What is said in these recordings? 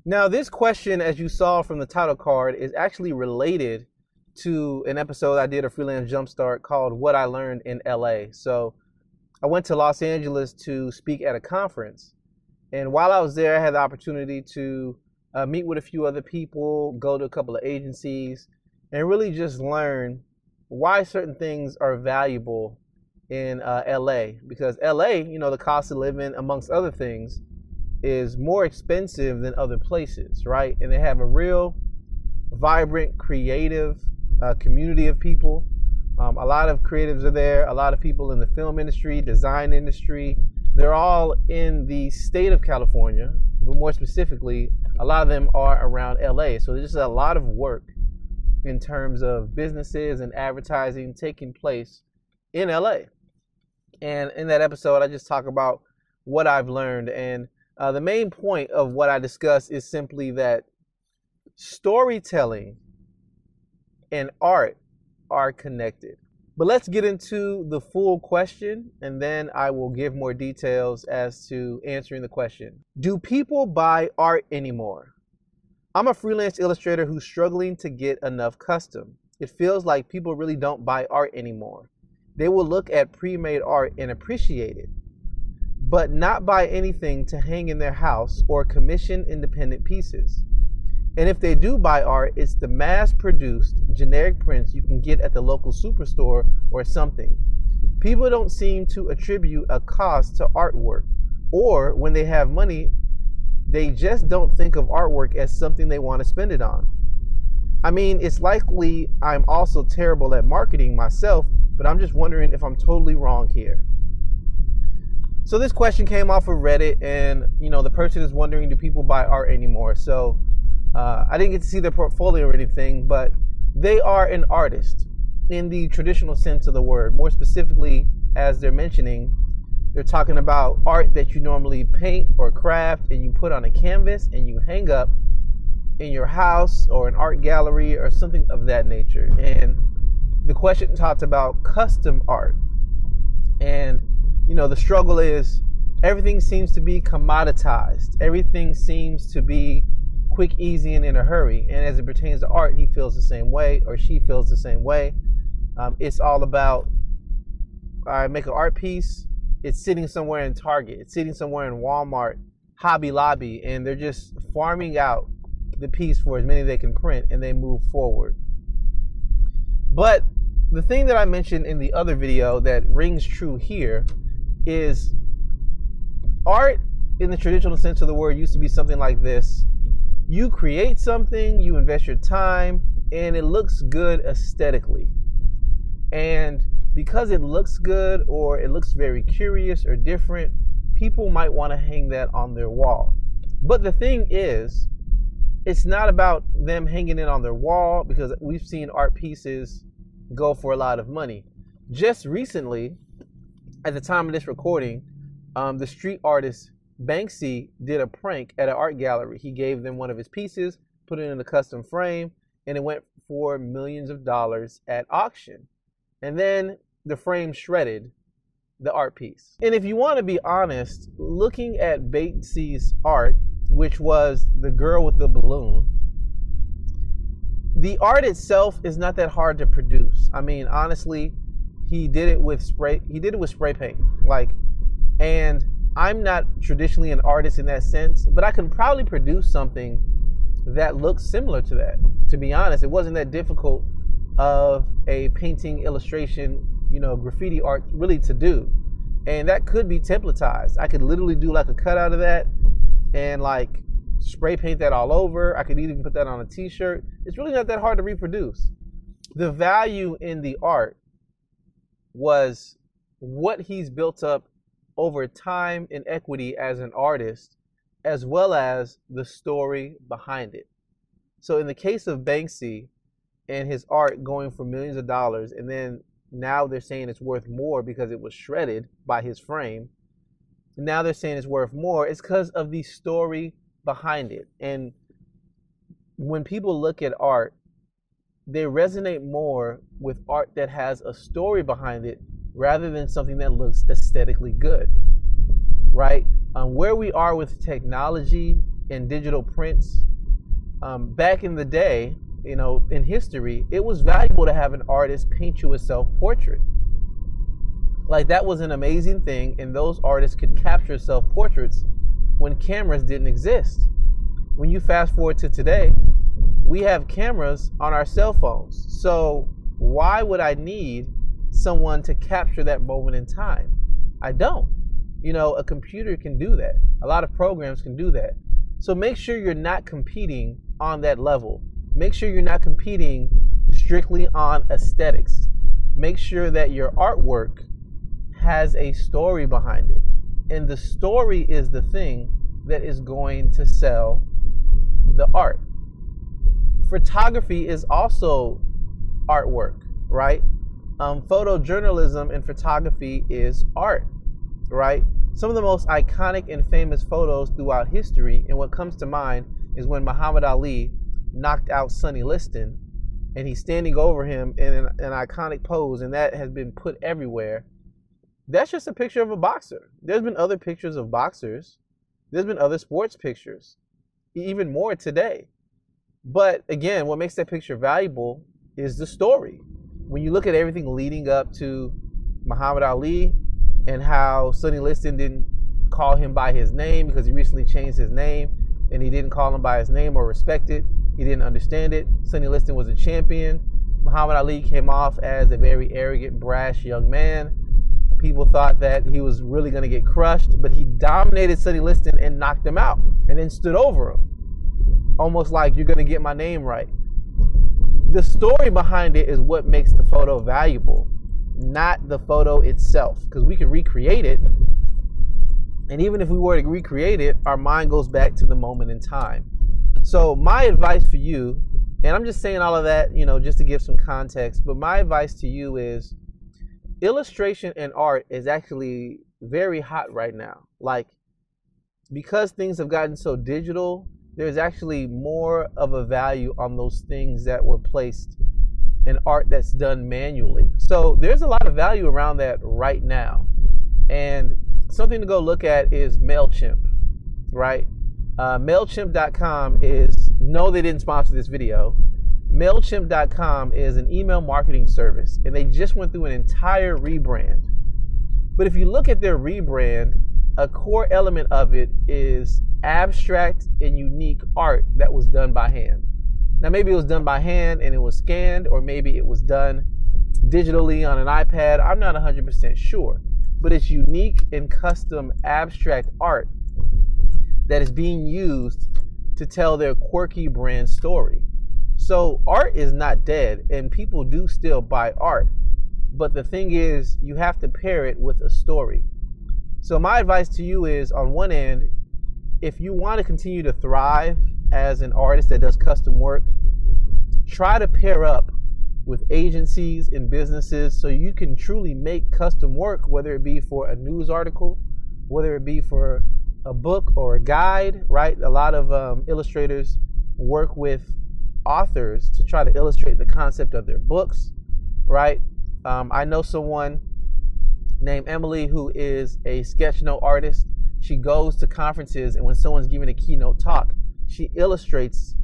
Now, this question, as you saw from the title card, is actually related to an episode I did of Freelance Jumpstart called What I Learned in LA. So I went to Los Angeles to speak at a conference. And while I was there, I had the opportunity to meet with a few other people, go to a couple of agencies, and really just learn why certain things are valuable in LA. Because LA, the cost of living, amongst other things, is more expensive than other places, right? And they have a real vibrant, creative community of people. A lot of creatives are there, a lot of people in the film industry, design industry. They're all in the state of California, but more specifically, a lot of them are around LA. So there's just a lot of work in terms of businesses and advertising taking place in LA. And in that episode, I just talk about what I've learned. And the main point of what I discuss is simply that storytelling and art are connected. But let's get into the full question, and then I will give more details as to answering the question. Do people buy art anymore? I'm a freelance illustrator who's struggling to get enough custom. It feels like people really don't buy art anymore. They will look at pre-made art and appreciate it, but not buy anything to hang in their house or commission independent pieces. And if they do buy art, it's the mass-produced generic prints you can get at the local superstore or something. People don't seem to attribute a cost to artwork, or when they have money, they just don't think of artwork as something they want to spend it on. I mean, it's likely I'm also terrible at marketing myself, but I'm just wondering if I'm totally wrong here. So this question came off of Reddit, and the person is wondering, do people buy art anymore? So I didn't get to see their portfolio or anything, but they are an artist in the traditional sense of the word. More specifically, as they're mentioning, they're talking about art that you normally paint or craft and you put on a canvas and you hang up in your house or an art gallery or something of that nature. And the question talked about custom art. And the struggle is everything seems to be commoditized. Everything seems to be quick, easy, and in a hurry. And as it pertains to art, he feels the same way, or she feels the same way. It's all about, I make an art piece, it's sitting somewhere in Target, it's sitting somewhere in Walmart, Hobby Lobby, and they're just farming out the piece for as many they can print, and they move forward. But the thing that I mentioned in the other video that rings true here is art in the traditional sense of the word used to be something like this. You create something, you invest your time, and it looks good aesthetically. And because it looks good or it looks very curious or different, people might want to hang that on their wall. But the thing is, it's not about them hanging it on their wall, because we've seen art pieces go for a lot of money. Just recently, at the time of this recording, the street artist Banksy did a prank at an art gallery. He gave them one of his pieces, put it in a custom frame, and it went for millions of dollars at auction. And then the frame shredded the art piece. And if you want to be honest, looking at Banksy's art, which was the girl with the balloon, the art itself is not that hard to produce. I mean, honestly, he did it with spray paint. And I'm not traditionally an artist in that sense, but I can probably produce something that looks similar to that. To be honest, it wasn't that difficult of a painting, illustration, graffiti art really to do. And that could be templatized. I could literally do like a cutout of that and like spray paint that all over. I could even put that on a t-shirt. It's really not that hard to reproduce. The value in the art was what he's built up over time and equity as an artist, as well as the story behind it. So in the case of Banksy and his art going for millions of dollars, and then now they're saying it's worth more because it was shredded by his frame. Now they're saying it's worth more. It's because of the story behind it. And when people look at art, they resonate more with art that has a story behind it rather than something that looks aesthetically good, right? Where we are with technology and digital prints, back in the day, in history, it was valuable to have an artist paint you a self-portrait. Like, that was an amazing thing, and those artists could capture self-portraits when cameras didn't exist. When you fast forward to today, we have cameras on our cell phones. So why would I need someone to capture that moment in time? I don't. A computer can do that. A lot of programs can do that. So make sure you're not competing on that level. Make sure you're not competing strictly on aesthetics. Make sure that your artwork has a story behind it. And the story is the thing that is going to sell the art. Photography is also artwork, right? Photojournalism and photography is art, right? Some of the most iconic and famous photos throughout history, and what comes to mind is when Muhammad Ali knocked out Sonny Liston, and he's standing over him in an iconic pose, and that has been put everywhere. That's just a picture of a boxer. There's been other pictures of boxers. There's been other sports pictures, even more today. But again, what makes that picture valuable is the story. When you look at everything leading up to Muhammad Ali and how Sonny Liston didn't call him by his name because he recently changed his name, and he didn't call him by his name or respect it. He didn't understand it. Sonny Liston was a champion. Muhammad Ali came off as a very arrogant, brash young man. People thought that he was really going to get crushed, but he dominated Sonny Liston and knocked him out and then stood over him. Almost like, you're going to get my name right. The story behind it is what makes the photo valuable, not the photo itself, because we can recreate it. And even if we were to recreate it, our mind goes back to the moment in time. So my advice for you, and I'm just saying all of that, just to give some context, but my advice to you is illustration and art is actually very hot right now. Like, because things have gotten so digital, there's actually more of a value on those things that were placed in art that's done manually. So there's a lot of value around that right now. And something to go look at is MailChimp, right? MailChimp.com is, no, they didn't sponsor this video. MailChimp.com is an email marketing service, and they just went through an entire rebrand. But if you look at their rebrand, a core element of it is abstract and unique art that was done by hand. Now, maybe it was done by hand and it was scanned, or maybe it was done digitally on an iPad. I'm not 100% sure, but it's unique and custom abstract art that is being used to tell their quirky brand story. So art is not dead, and people do still buy art. But the thing is, you have to pair it with a story. So my advice to you is, on one end, if you want to continue to thrive as an artist that does custom work, try to pair up with agencies and businesses so you can truly make custom work, whether it be for a news article, whether it be for a book or a guide, right? A lot of illustrators work with authors to try to illustrate the concept of their books, right? I know someone named Emily who is a sketch note artist. She goes to conferences, and when someone's giving a keynote talk, she illustrates,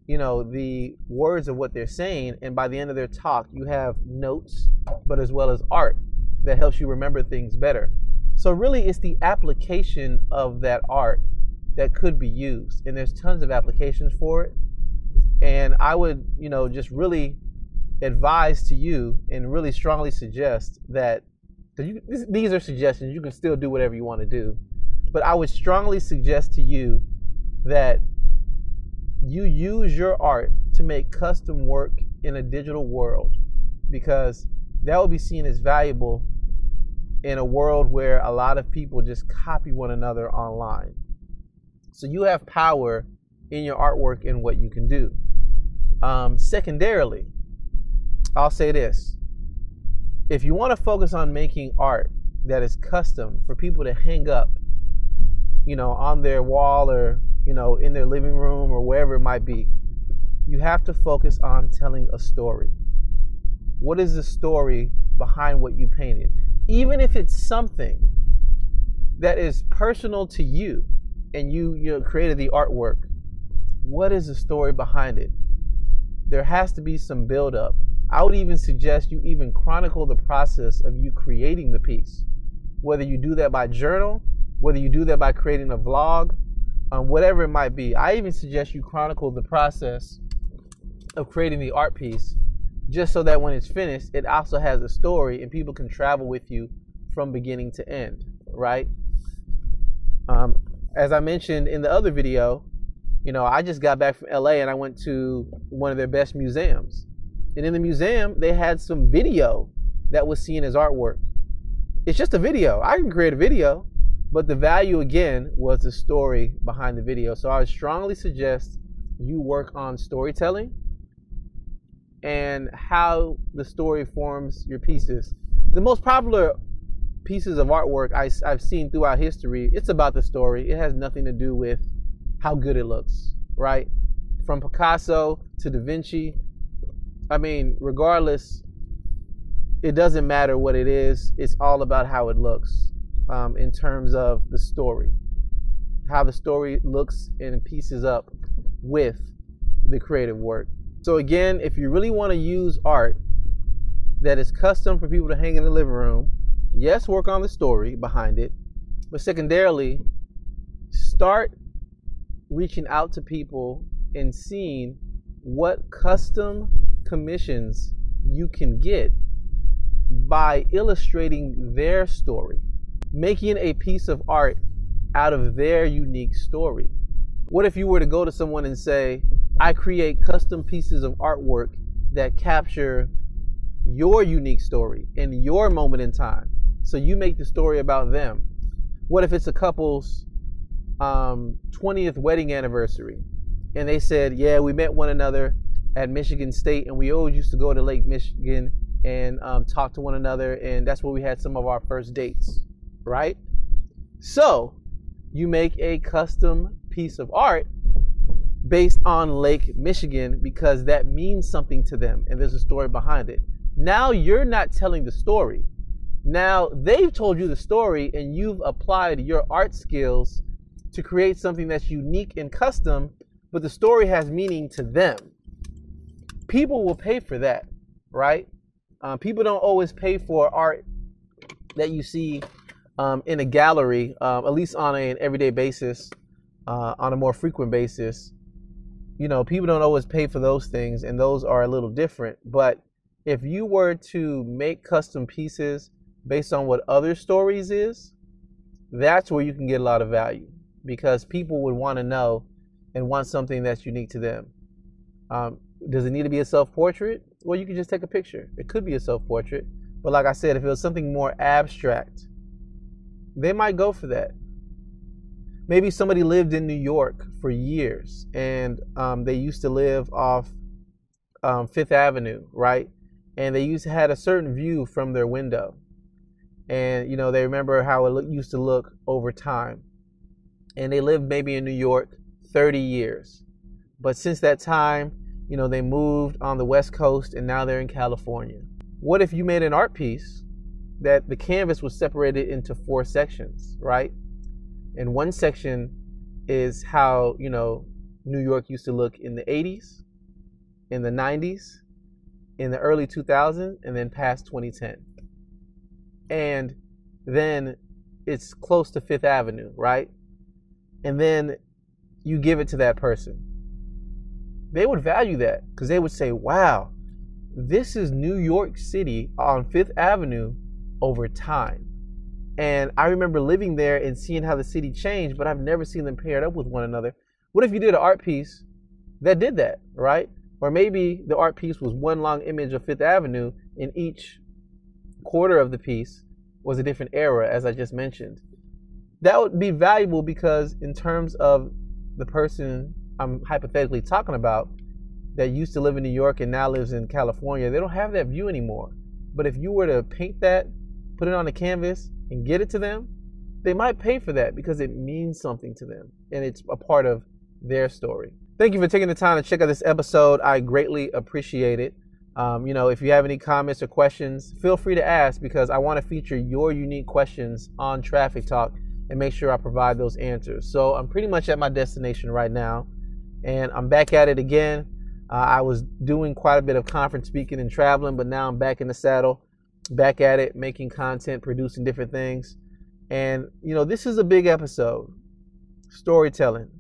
the words of what they're saying, and by the end of their talk, you have notes, but as well as art that helps you remember things better. So really, it's the application of that art that could be used, and there's tons of applications for it. And I would, just really advise to you and really strongly suggest that, these are suggestions, you can still do whatever you want to do, but I would strongly suggest to you that you use your art to make custom work in a digital world, because that will be seen as valuable in a world where a lot of people just copy one another online. So you have power in your artwork and what you can do. Secondarily, I'll say this. If you want to focus on making art that is custom for people to hang up, on their wall, or, in their living room, or wherever it might be, you have to focus on telling a story. What is the story behind what you painted? Even if it's something that is personal to you, and you created the artwork, what is the story behind it? There has to be some build up. I would even suggest you even chronicle the process of you creating the piece. Whether you do that by journal, whether you do that by creating a vlog, whatever it might be. I even suggest you chronicle the process of creating the art piece, just so that when it's finished, it also has a story and people can travel with you from beginning to end, right? As I mentioned in the other video, I just got back from LA and I went to one of their best museums. And in the museum, they had some video that was seen as artwork. It's just a video. I can create a video, but the value again was the story behind the video. So I would strongly suggest you work on storytelling and how the story forms your pieces. The most popular pieces of artwork I've seen throughout history, it's about the story. It has nothing to do with how good it looks, right? From Picasso to Da Vinci. I mean, regardless, it doesn't matter what it is. It's all about how it looks in terms of the story. How the story looks and pieces up with the creative work. So again, if you really want to use art that is custom for people to hang in the living room, yes, work on the story behind it. But secondarily, start reaching out to people and seeing what custom commissions you can get by illustrating their story, making a piece of art out of their unique story. What if you were to go to someone and say, I create custom pieces of artwork that capture your unique story in your moment in time, so you make the story about them? What if it's a couple's 20th wedding anniversary, and they said, yeah, we met one another at Michigan State, and we always used to go to Lake Michigan and talk to one another, and that's where we had some of our first dates, right? So you make a custom piece of art based on Lake Michigan because that means something to them, and there's a story behind it. Now you're not telling the story. Now they've told you the story, and you've applied your art skills to create something that's unique and custom, but the story has meaning to them. People will pay for that, right? People don't always pay for art that you see in a gallery, at least on an everyday basis, on a more frequent basis. People don't always pay for those things, and those are a little different. But if you were to make custom pieces based on what other stories is, that's where you can get a lot of value, because people would want to know and want something that's unique to them. Does it need to be a self-portrait? Well, you can just take a picture. It could be a self-portrait. But like I said, if it was something more abstract, they might go for that. Maybe somebody lived in New York for years, and they used to live off Fifth Avenue, right? And they had a certain view from their window. And, they remember how it used to look over time. And they lived maybe in New York 30 years. But since that time, they moved on the West Coast, and now they're in California. What if you made an art piece that the canvas was separated into 4 sections, right? And one section is how, New York used to look in the 80s, in the 90s, in the early 2000s, and then past 2010. And then it's close to Fifth Avenue, right? And then you give it to that person. They would value that, because they would say, wow, this is New York City on Fifth Avenue over time. And I remember living there and seeing how the city changed, but I've never seen them paired up with one another. What if you did an art piece that did that, right? Or maybe the art piece was one long image of Fifth Avenue, and each quarter of the piece was a different era, as I just mentioned. That would be valuable, because in terms of the person I'm hypothetically talking about that used to live in New York and now lives in California, they don't have that view anymore. But if you were to paint that, put it on a canvas, and get it to them, they might pay for that because it means something to them and it's a part of their story. Thank you for taking the time to check out this episode. I greatly appreciate it. If you have any comments or questions, feel free to ask, because I want to feature your unique questions on Traffic Talk, and make sure I provide those answers. So I'm pretty much at my destination right now, and I'm back at it again. I was doing quite a bit of conference speaking and traveling, but now I'm back in the saddle, back at it, making content, producing different things. And, you know, this is a big episode, storytelling.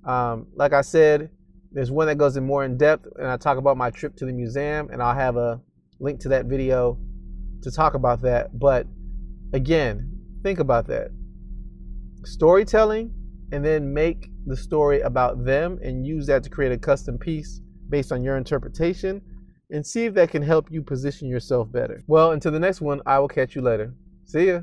Like I said, there's one that goes in more in depth, and I talk about my trip to the museum, and I'll have a link to that video to talk about that. But again, think about that. Storytelling, and then make the story about them and use that to create a custom piece based on your interpretation, and see if that can help you position yourself better. Well, until the next one, I will catch you later. See ya.